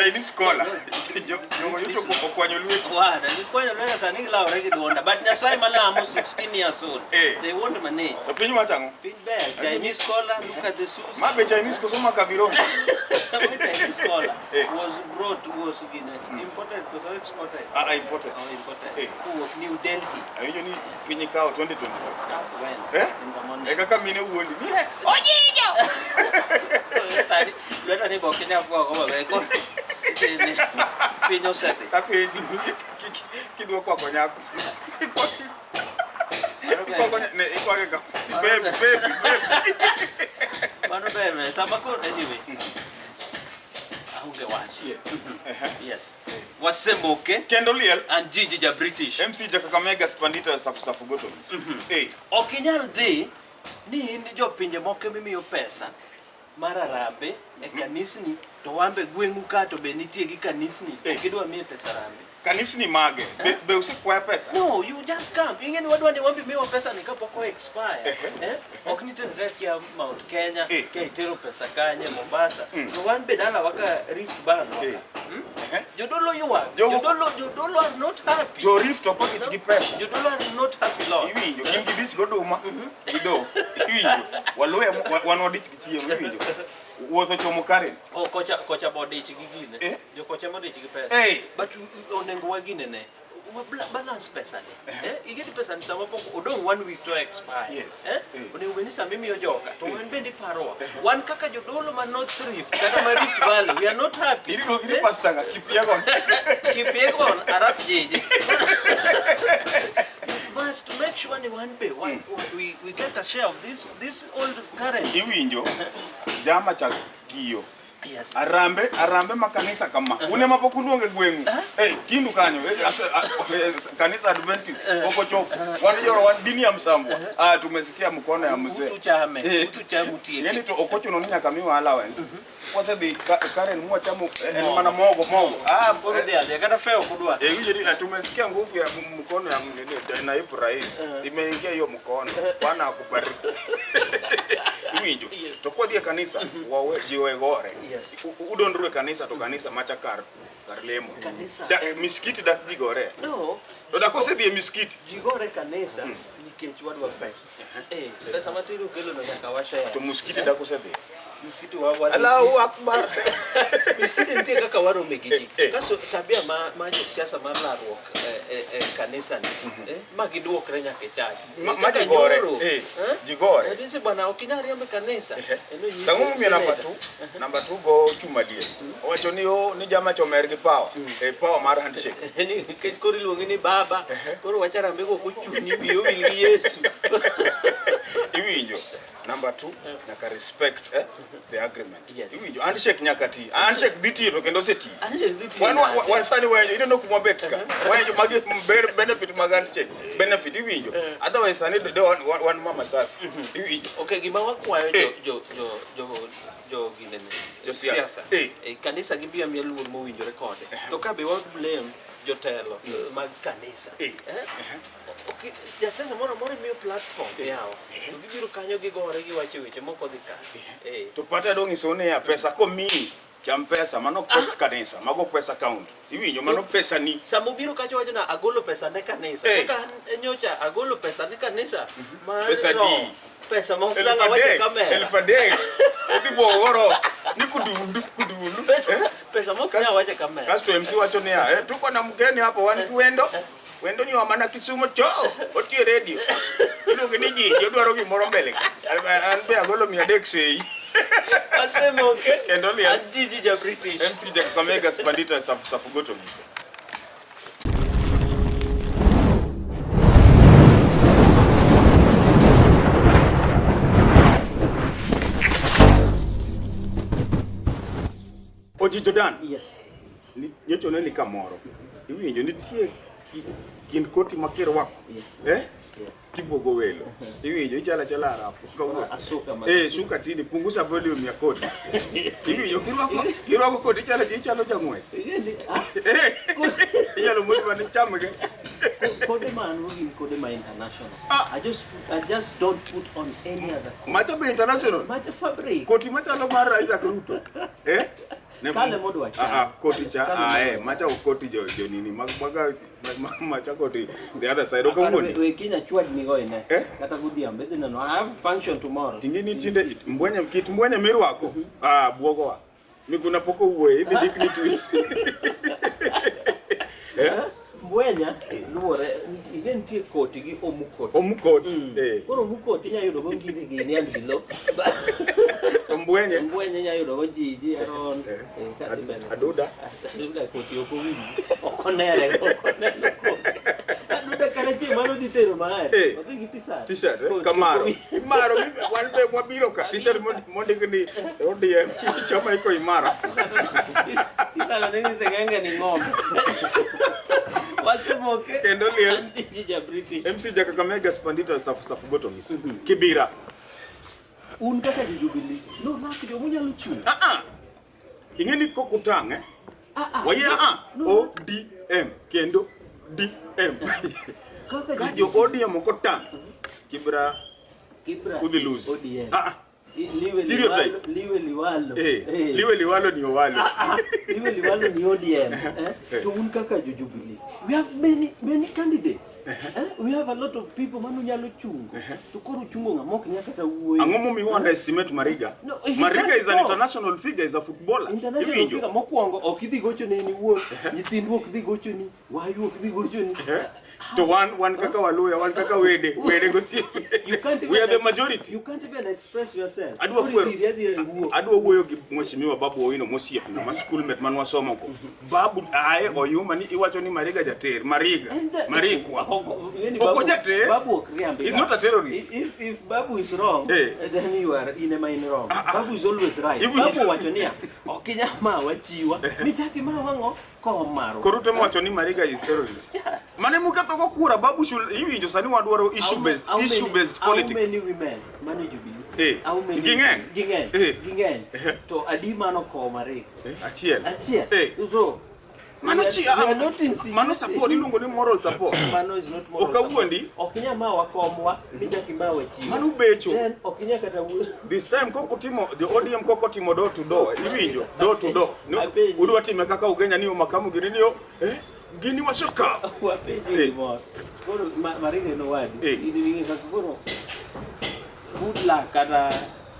Chinese collar. Jogo yuto okwanyo lweti. Wada, nikwanyo lweti sani gilawre gi duonda. But Nyasaye malamo 16 years old. They won't manage. To piny wachango? Piny ber. Chinese collar, look at the shoes. Mabe Chinese koso makaviro. Chinese collar was brought, was imported, was exported. Imported. Imported. New Delhi. Awinjo ni piny kao 2020. When? In the morning. Kaka mine wuondi. Ojijo! Lweta ni bokenya fwa ko babeko. Pinyo sete. Kapeji. Kidwa kwa konyako. Ikwage baby. Mano bebe, sabako anyway. Ahunge watch. Yes. Yes. Wasemboke. Kendo Liel and Gigi ja British. MC Kakamega Spandita safu goto. Okinyal dhi ni jopinje moko mimiyo pesa mararambe e kanisni to wambe gweng'u ka to be nitie gi kanisni okidwa miye pesa rambe. Kanisni mage be usikwaya pesa? No, you just come. Ingeni wadwa ni wambe miwa pesa ni kapoko expire. Ok nitere kia Mount Kenya, kia itero pesa kanye Mombasa. To wambe dala waka Rift Valley. Jodolo yuwa. Jodolo are not happy. Jo Rift opaki chiki pesa. Jodolo are not happy Lord. Iwinjo kimgi dich goduma. Gido. Iwinjo. Waluya wanodich gichiemo iwinjo. Wuotho chomo Karen. Kocha body chiki gine. Jo kocha body chiki pesa. But onengo wagine ne. Balance pesa ni. Igeti pesa ni sama poko odong 1 week to expire. Yes. Onengo beni sa mimi ojoka. To wen bendi paroa. Wan kaka jodolo ma North Rift kata ma Rift Valley. We are not happy. Iri pastor ga kipiagon. Kipiagon Arab jeje. To make sure ni one pay we get a share of this old currency. Iwinjo jama cha giyo. Yes. Arambe makanisa kama. Une mapokuluonge gweng'u. Kindu kanyo kanisa Adventist poko chopo. Wanajora wan dini ya msambwa. Tumesikia mkono ya mzee. Utu cha mutie. Yani to okochuno ninya kamiwa allowance. Kwase the Karen mwa chamu mana mogo. Mboro dia kana feo kudwa. Hiyo tumesikia nguvu ya mkono ya naibu rais. Imeingia hiyo mkono. Bwana akubariki. Iwinjo. To kwa dia kanisa wawe jiwe gore. Udondruwe kanisa to kanisa machakar karlemo. Kanisa. Miskiti dak jigore. No. To da kose di miskiti. Jigore kanisa nikech wadwa pesa. Pesa matiru kelo na kawasha ya. To miskiti dak kose di. Miskiti wa Allahu Akbar. Miskiti ntie kaka waro megiji. Kaso tabia ma siasa mar larruok kanisa ni. Magiduok renya ke church. Majigore. Jigore. Dinse bwana okinyari ambe kanisa. Tangu mimi namba 2 go chumadie. Wacho ni jama chomer gi power. Power mar handshake. Ni kori luongi ni baba. Koro wachara mbego kuchuni biyo wingi Yesu. Iwinjo. Number 2, naka respect the agreement. Yes. Iwinjo handshake nyakati. Handshake dhiti to kendo seti. One sani wewe ino no kumobetka. Wewe magi benefit magandshake. Benefit iwinjo. Otherwise sani do one mama safi. Iwinjo. Okay, gima wakwayo jo ginene. Jo siasa. Kanisa gibia mialuor mowinjore kode. To ka be wag blame jotelo mag kanisa. Okay, jasiasa moro miyo platform yao. To gibiro kanyo gigore giwacho weche moko dhi ka. To pata dong isone ya pesa ko mi kiam pesa mano pesa kanisa, mago pesa account. Iwinjo mano pesa ni. Samo biro kacho wacho na agolo pesa ne kanisa. Ka nyocha agolo pesa ne kanisa. Pesa di. Pesa mo langa wacho kamera. Elfade. Odibo woro ni kudundu. Pesa mo kanya wacho kamera. Kasto MC wacho ne ya tuko na mgeni hapo wendo ni wamana Kisumu cho otie radio. Iluonge ni ji jodwaro gimoro mbele. An be agolo 300 sei. Wasemboke. Kendo Liel and Gigi ja British. MC Kakamega Spandita safu goto ngise. Oji Jordan. Yes. Nyocho ne ni kamoro. Iwinjo nitie kind koti makiro wako. Tibogo welo. Iwinjo ichala rapo. Shuka chini punguza volume ya koti. Iwinjo kirwako koti ichalo jangwe. Inyalo mwiba ni chamge. Kode man working kode ma international. I just don't put on any other code. Macha be international. Macha fabric. Koti machalo mar Isaac Ruto. Kale modwa koti cha macha koti jo nini macha koti the other side okawuoni we Kenya chwad ni goine kata godhiambo bedina no I have function tomorrow tingini tinde mbwenya mirwako buogowa miguna poko wuoye idhi dikni twist mbwenya luore igen tie koti gi omukoti koro omukoti nya yudo go ngiri gini andilo mbwenya nya yudo go jiji aron aduda koti okonere aduda kare chi mano ditero mae otigi t-shirt kamaro imaro wan be mwabiro ka t-shirt mondigni ODM chama iko imara Kita nini sengenge ni ng'ombe. Wasimoke. Kendo liel. Jabriti. MC Kakamega Spandita safu goto misu. Kibira. Un kaka Jubilee. No, kido munyalo chung. Ingeni kokutang Waye ODM kendo DM. Kajo ODM okotang. Kibira udhi lose. ODM. Stereotype. Liwe liwalo. Liwe liwalo ni owalo. Liwe liwalo ni ODM. To un kaka Jubilee. We have many candidates. We have a lot of people manu nyalo chungo. To koro chungo ngamok nyaka ta wuoyi. Angomo mi underestimate Mariga. No, Mariga is an international figure, is a footballer. International figure mokwongo okidhi gocho ne ni wuon. Nyithindu okidhi gocho ni, wayu okidhi gocho ni. To one kaka waluya, one kaka wede go see. We are the majority. You can't even express yourself. Adwa wuoyo gi Mheshimiwa Babu Owino mosiep na schoolmate manwa somo ko. Babu oyuma ni iwacho ni Mariga jater, Marikwa. Oko jater. Babu okriambi. He's not a terrorist. If Babu is wrong, then you are in a mind wrong. Babu is always right. Babu wacho niya, okinya ma wachiwa, mitaki ma wango ko maro. Korute mwacho ni Mariga is terrorist. Mane mukatho go kura Babu iwinjo sani wadwaro issue based politics. How many women manage Jubilee? How many? Gingen. To adi mano ko Mariga. Achiel. So Mano support ilungo ni moral support. Mano is not moral. Okawuondi okinya ma wakomwa mitaki ma wachiwa. Mano becho. Then okinya kata this time kokotimo the ODM kokotimo door to door. Iwinjo door to door. No udwa time kaka ugenya niyo makamu girinio gini washoka. Wapeji mo. Koro Mariga no wadi. Ini kaka koro good luck kata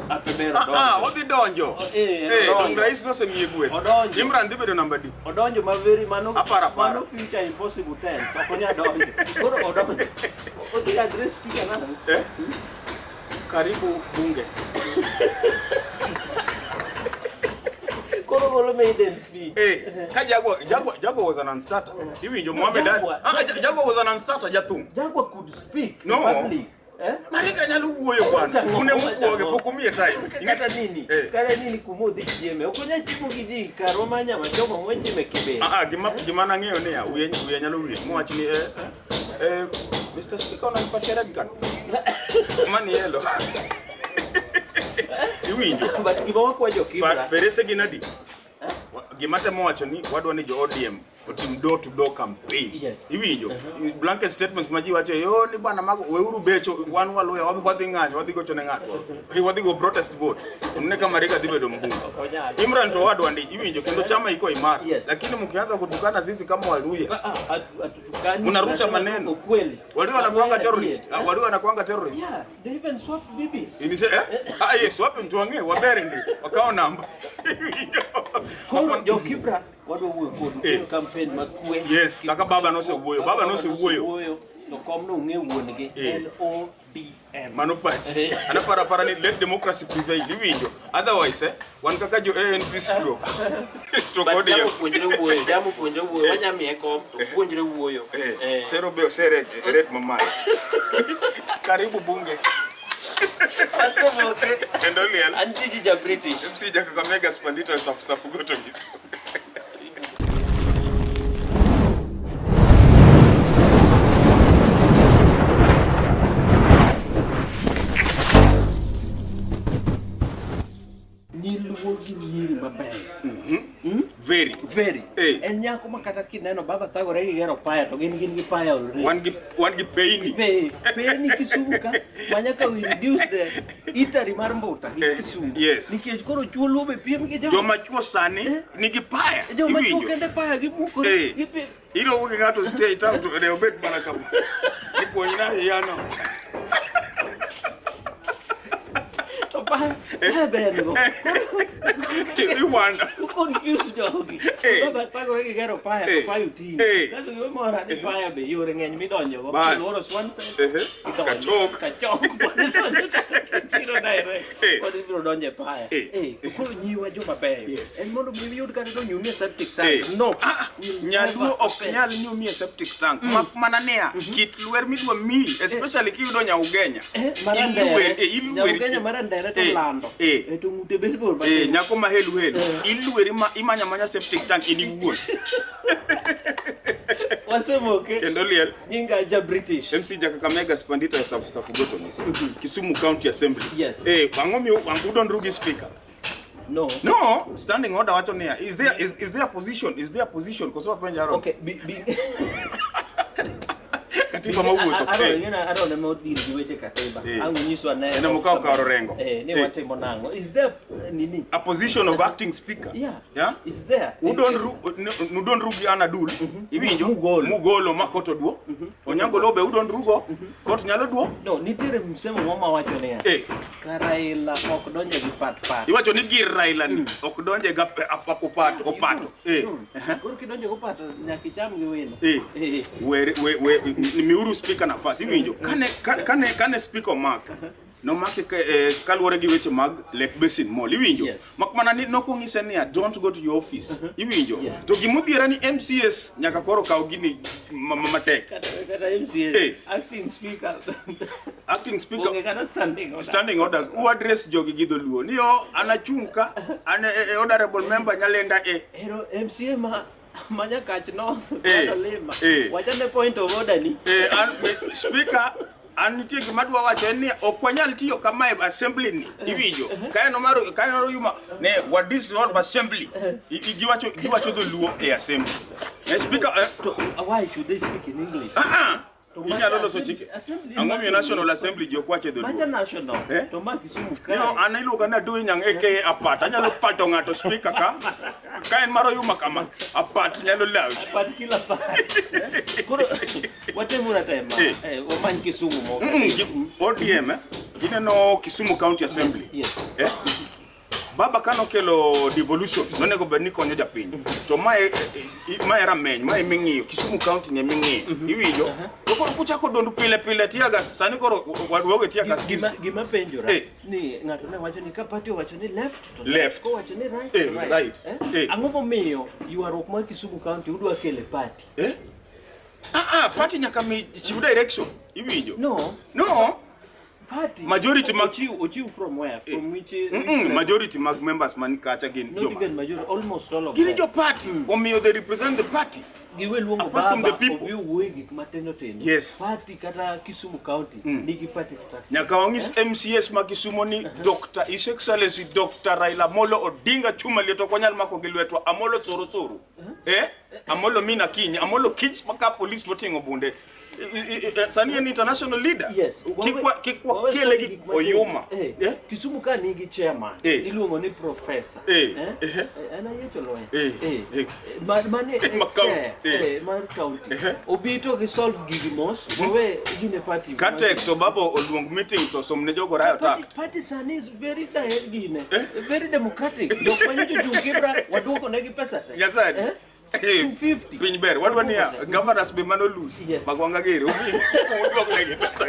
apebero odhi donjo rais no semiegwe Imran dibedo namba di odonjo maveri mano future impossible tense okonya donjo koro odonjo odhi address speaker na karibu bunge koro golo maiden speech ka Jago was an non-starter iwinjo Mohamed Ali Jago was a non-starter jathum Jago could speak in public. Mariga nyalo wuoyo bwana. Une mkuoge pokumie time. Ingata nini? Kare nini kumudhi jeme. Okonya chimu gidi karomanya machomo mwenje mekebe. Gima nang'eyo ni uye nyalo wil. Mwach ni Mr. Speaker unanipatia red card. Mani yelo. Iwinjo. But gima kwa Jokibra. Ferese ginadi. Gima temo wacho ni wadwa ni jo ODM otim door to door campaign. Yes. Iwinjo. Blanket statements maji wacho yo ni bwana mago weuru becho wan waluya wadhi ng'anyo wadhi gocho ne ng'ato. Wadhi go protest vote. Mne kama Mariga dhi bedo mbunge. Imran to wadwa ndi iwinjo kendo chama iko imara. Lakini mkianza kutukana sisi kama waluya. Mnarusha maneno. Kweli. Walio wanakuanga terrorist. Walio wanakuanga terrorist. Yeah, they even swap BBs. Ini se yes swap mtuange wabere ndi wakao namba. Koro Jokibra wadwa wuoyo kod campaign makwe. Yes, kaka baba no se wuoyo. Baba no se wuoyo. To kom no ng'e wuongi LODM. Mano pach. Ana para ni let democracy prevail. Iwinjo. Otherwise wan kaka jo ANC stroke. Stroke ODM. Jamu puonjre wuoyo. Wanyamie kom to puonjre wuoyo. Sero be sere red mama. Karibu bunge. Wasimoke. Kendo liel. Antiji Jabriti. MC Kakamega Spandita safu goto miso. Nyiri maber. Very Peri. En nyako makata kineno baba thagore gi gero paya to gin gi paya already. Wan gi peini. Peini Kisumu ka manyaka we reduce the itari mar mbuta Kisumu. Yes. Nikech koro chuo lobe piem gi joma chuo sani nigi paya. Joma chuo kende paya gi buko gi pe. Ilo wuke ngato stay town to ne obet mana kama. Ipo ina yano. To paya beno. You wonder. Confused jogi. Baba thagore gi gero paya to paya uti. Kaso yo mora ni paya be yore ngeny midonjo go. Loro Swansea. Kachok. Kiro daire. Odi biro donje paya. Koro nyiwa joma beyo. En mondo mi yud kata to nyumie septic tank. No. Nyaluo ok nyal nyumie septic tank. Mak mana nea kit luer midwa mi especially kiyudo Nyaugenya. Nyaugenya marandere to lando. To ngute bet bor ba. Nyako ma helu. Ilueri imanya manya septic tank iniwuon. Wasemoke. Kendo liel. Nyinga ja British. MC Jakakamega Spandita Safugoto Miss. Kisumu County Assembly. Yes. Ang'o mi udon rugi speaker? No. Standing order wacho nia. Is there position koso penja ro. Okay, katiba mawuotho. I don't know the weche katiba. Angu nyiswa ne. Ene mukao ka orengo. Ne watimo nango. Is there nini? A position of acting speaker. Yeah. Is there? Udon rugi anadul. Iwinjo? Mugolo makoto duo. Onyango lobe udon rugo. Kot nyalo duo? No, nitiere msemo mama wacho ne. Karaila ok donje gi pat. Iwacho ni gir Raila ni ok donje ga opato. Koro kidonje go pato nyaki cham gi welo. We miuru speaker nafasi iwinjo kane speaker mark no make kaluore gi weche mag Lake Basin Mall iwinjo mak mana ni nokongise ni don't go to your office iwinjo to gimodhiera ni MCS nyaka koro kaw gini matek kata MCS acting speaker standing orders who address jogi gi dholuo ni anachunka honorable member Nyalenda hero MCA Manya catch north. Wachane point of order ni. Speaker anitie gimadwa wacho ni okwanyal tiyo kama assembly ni iwinjo kaeno yuma ne what this word assembly giwacho dholuo assembly. Speaker why should they speak in English? Inyalo loso chike. Ang'o mi National Assembly jokwache dholuo. Maja national. To ma Kisumu ka. Yo aniluonga na doing nyang eke apat. Anyalo pato ng'ato speaker ka en maro yuma kama apat nyalo law. Apat kila pa. Koro watemura tema. Wamany Kisumu mo. ODM ineno Kisumu County Assembly. Baba kano kelo devolution nonego bedni konyo japiny to mae rameny mae ming'iyo Kisumu County ne ming'iyo iwinjo to koro kuchako dondu pile tiaga sani koro wawe tiaga gima penjora ni ng'ato ne wacho ni ka party wacho ni left ko wacho ni right ang'o momiyo yuarruok mar Kisumu County udwa kele party party nyaka mi chiw direction iwinjo no party majority achieve from where from which majority mag members man kacha gin not even majority almost all of them gin party omiyo they represent the party giwe luongo baba from the people we gik matendo tendo party kata Kisumu County nigi party structure nyaka wangis MCS ma Kisumu ni Dr. His Excellency Dr. Raila Molo Odinga chuma lieto konyal mako gi lwetwa Amolo Sorosoro Amolo Mina Kiny Amolo Kich maka police motingo bunde sani an international leader kikwa kele gi oyuma Kisumu ka nigi chairman iluongo ni professor ana yecho loe mar county obito gi solve gigi mos we gine party katek to babo oluong meeting to somne jogo rayo tact party sani is very very democratic jok manyo jukibra waduoko negi pesa yasad 250 piny ber wadwa niya governors be mano lose magwanga gere odwok negi pesa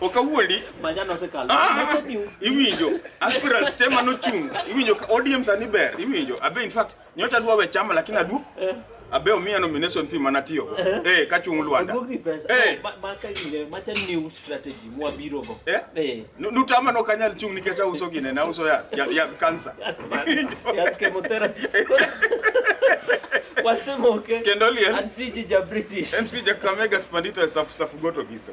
okawuondi majano sekalo iwinjo aspirants tema no chung iwinjo ODM sani ber iwinjo abe in fact nyocha dwa we chama lakini adu abe omiya nomination fee manatiyo kachung Luanda macha new strategy mwabiro go nutama no kanyal chung nikech auso gine na uso ya cancer ya chemotherapy wasemoke kendo liel antiji ja British MC Jakakamega Spandita Safugoto Giso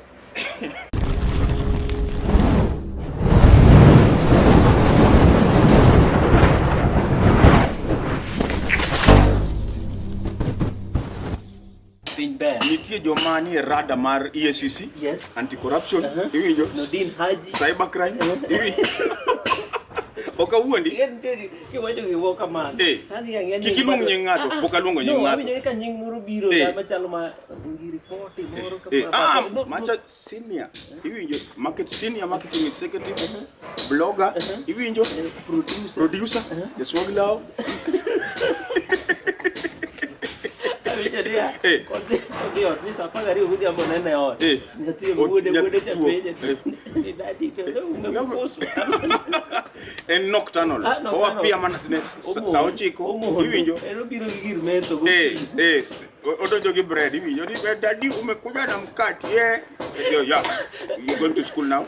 nitie joma ni rada mar EACC, anti corruption, iwinjo, cyber crime, iwinjo. Okawuondi kiwacho giwo kamano kikiluong nying ng'ato pok aluongo nying ng'ato no ka nying moro biro machalo ma ngiri 40 moro kamano macha senior iwinjo senior marketing executive blogger iwinjo producer Jeswagilao en nocturnal o pia mana sao chiko iwinjo odojo gi bread iwinjo ni daddy umekuja na mkate you going to school now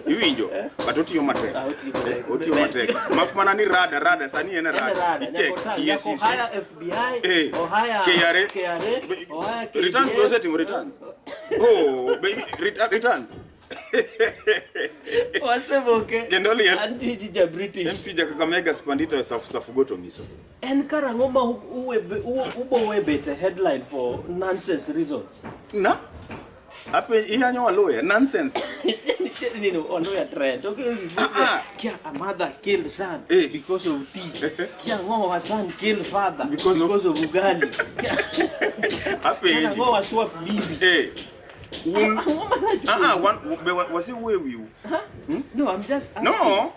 iwinjo but otiyo matek mak mana ni rada sani en rada check EACC FBI KRA returns returns returns wasemoke Gendoli anti ja British MC Kakamega Spandito safugoto miso en karango ma ubo webete headline for nonsense reasons na ape iyanyo waloya nonsense nino waloya trend okay kia a mother killed son because of tea kia ngo son killed father because of ugali ape ngo swap bibi was it where you? No, I'm just asking. No.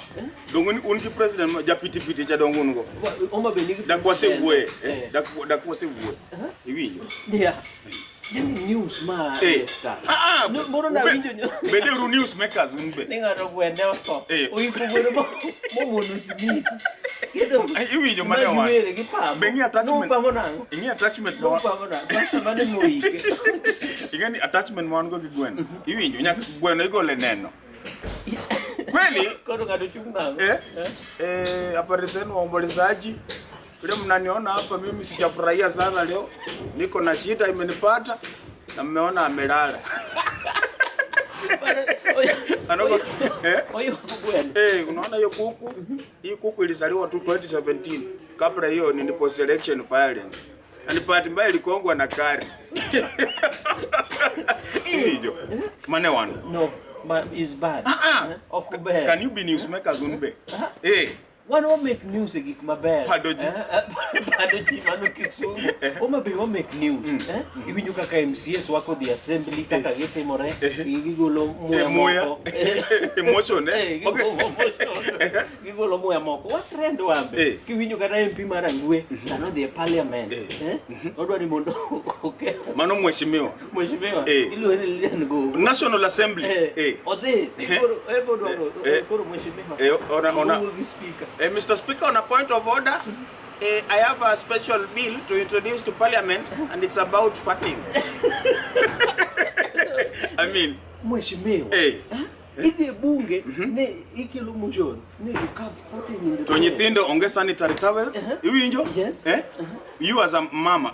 Dongoni unki president ja piti cha dongungo. Oma benigi. That was a way. That was a way. Iwinyo. Yeah. News ma. No, moro na winjo. Bede ru news makers unbe. Ninga ro gwende oto. Uyipugore mo monusini. Iwinyo mane wa. Bengi attachment. Ingi attachment no. Basta mane moike. Igani attachment mwan go gigwen. Iwinjo nyaka gweno igole neno. Kweli? Kodo ngado chunga. Aparisen waombolezaji. Vile mnaniona hapa mimi sijafurahia sana leo. Niko na shida imenipata na mmeona amelala. Unaona hiyo kuku? Hii kuku ilizaliwa tu 2017 kabla hiyo ni post election violence. And party mbaya ilikongwa na kari. Hiyo. Mane wan. No, is bad. Can you be newsmakers unbe? One will make news gik maber. Padoji mano kisumu. Oma be will make news. Ibinyo kaka MCS wako the assembly kaka gitimore. Gigolo moya. Emotion Okay. Gigolo moya moko. What trend wambe? Kiwinyo kata MP marangwe tano the parliament. Odwa ni mondo okay. Mano mheshimiwa. Ilo hili go. National Assembly. Ode. Koro mheshimiwa. Ona. Mr. Speaker, on a point of order, I have a special bill to introduce to Parliament, and it's about farting. I mean, mheshimiwa. Ile bunge ne ikilo mujoni ne ukap 14 in the Tonyithindo onge sanitary towels. Iwinjo? You as a mama,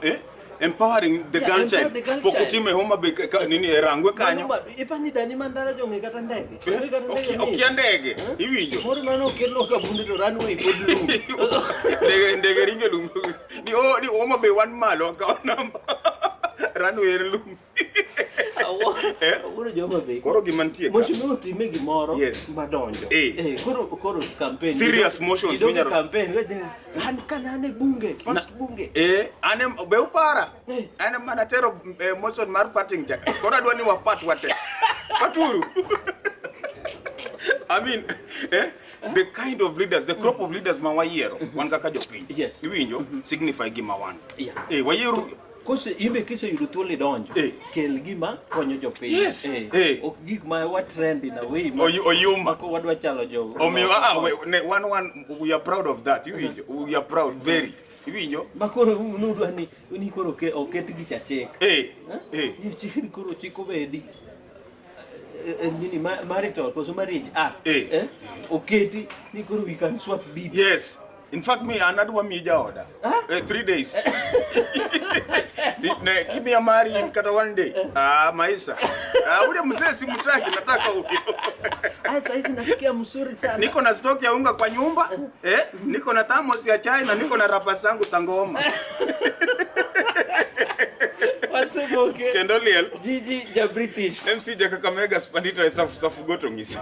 empowering the girl child. Pokutime homa be nini erangwe kanyo. Ipani dani mandara jonge kata ndege. Okia ndege. Iwinjo. Moro nano kelo ka bunde to runway podlu. Ndege ringe lumu. Ni homa be one malo ka namba. Runway lumu. Koro gimantie ka. Mheshimiwa time gimoro madonjo. Koro campaign. Serious motions minyalo campaign han kanane bunge, first bunge. Ane be upara. Ane manatero motion mar farting ja. Koro adwa ni wafat wate. Paturu. I mean, the kind of leaders, the crop of leaders mawayiero wan kaka jopiny. Iwinjo signify gima wan. Wayiero Kose imbe kise yudo thuolo donjo kel gima konyo jopiny ok gik ma wa trend in a way oyuma ko wadwa chalo jogo omiyo one we are proud of that iwinjo we are proud very iwinjo makoro unudwa ni koro oket gi chachek chik koro chiko bedi nini marital koso marriage oketi ni koro we can swap bibi. Yes. In fact, me another me order. 3 days. Give me a marry in kata 1 day. Maisha. Ule mzee simtaki nataka huyo. Sasa hizi nasikia mzuri sana. Niko na stock ya unga kwa nyumba, niko na thermos ya chai na niko na rapa zangu za ngoma. Ramoke. Kendo liel. Gigi ja British. MC ja Kakamega Spandito safu goto ngiso.